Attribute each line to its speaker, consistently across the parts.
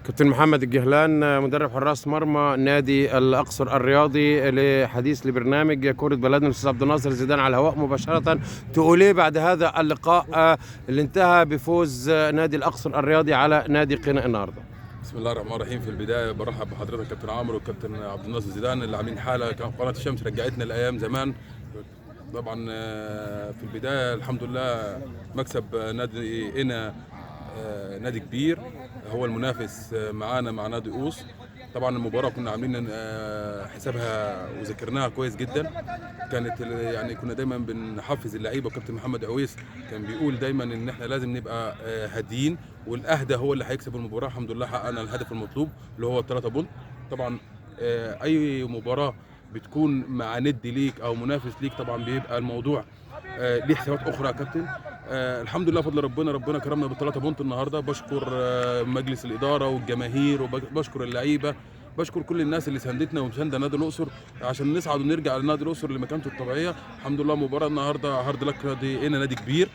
Speaker 1: كابتن محمد الجهلان مدرب حراس مرمى نادي الاقصر الرياضي لحديث لبرنامج كرة بلدنا الاستاذ عبد الناصر زيدان على الهواء مباشرة. تقول ايه بعد هذا اللقاء اللي انتهى بفوز نادي الاقصر الرياضي على نادي قنا النهارده؟
Speaker 2: بسم الله الرحمن الرحيم. في البدايه برحب بحضرتك كابتن عمرو وكابتن عبد الناصر زيدان اللي عاملين حاله. كان قناه الشمس رجعتنا لايام زمان. طبعا في البدايه الحمد لله مكسب نادي قنا نادي كبير، هو المنافس معانا مع نادي قوس. طبعا المباراه كنا عاملين حسابها وذاكرناها كويس جدا. كانت يعني كنا دايما بنحفز اللعيبه، وكابتن محمد عويس كان بيقول دايما ان احنا لازم نبقى هاديين، والاهدى هو اللي هيكسب المباراه. الحمد لله حققنا الهدف المطلوب اللي هو 3 بونت. طبعا اي مباراه بتكون مع ند ليك او منافس ليك طبعا بيبقى الموضوع ليه حسابات اخرى يا كابتن. الحمد لله فضل ربنا كرمنا ب3 بونت النهارده. بشكر مجلس الاداره والجماهير، وبشكر اللعيبه، بشكر كل الناس اللي ساندتنا ومسانده نادي الاقصر عشان نصعد ونرجع لنادي الاقصر لمكانته الطبيعيه. الحمد لله مباراه النهارده هارد لك هنا نادي كبير،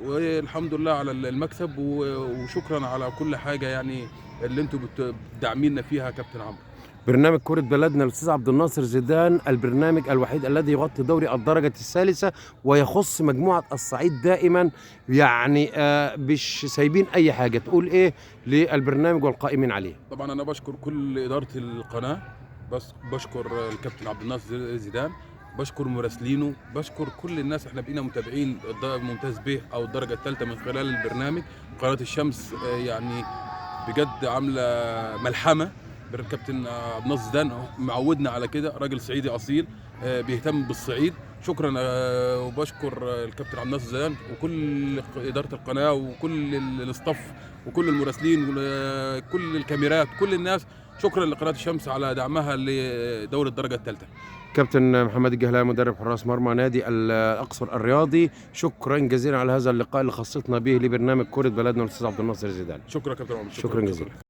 Speaker 2: والحمد لله على المكسب، وشكرا على كل حاجه يعني اللي انتم بتدعمينا فيها يا كابتن عمرو.
Speaker 1: برنامج كرة بلدنا الاستاذ عبد الناصر زيدان البرنامج الوحيد الذي يغطي دوري الدرجة الثالثة ويخص مجموعة الصعيد دائما، يعني مش سايبين اي حاجة. تقول ايه للبرنامج والقائمين عليه؟
Speaker 2: طبعا انا بشكر كل ادارة القناة، بس بشكر الكابتن عبد الناصر زيدان، بشكر مراسلينه، بشكر كل الناس. احنا بقينا متابعين ممتاز به او الدرجة الثالثة من خلال البرنامج. قناة الشمس يعني بجد عاملة ملحمة. الكابتن عبد الناصر زيدان معودنا على كده، راجل صعيدي اصيل بيهتم بالصعيد. شكرا. وبشكر الكابتن عبد الناصر زيدان وكل اداره القناه وكل الاستاف وكل المراسلين وكل الكاميرات، كل الناس. شكرا لقناه الشمس على دعمها لدوري الدرجه الثالثه.
Speaker 1: كابتن محمد الجهلان مدرب حراس مرمى نادي الاقصر الرياضي، شكرا جزيلا على هذا اللقاء اللي خصصنا به لبرنامج كرة بلدنا الاستاذ عبد الناصر زيدان.
Speaker 2: شكرا كابتن عمر.
Speaker 1: شكرا جزيلا.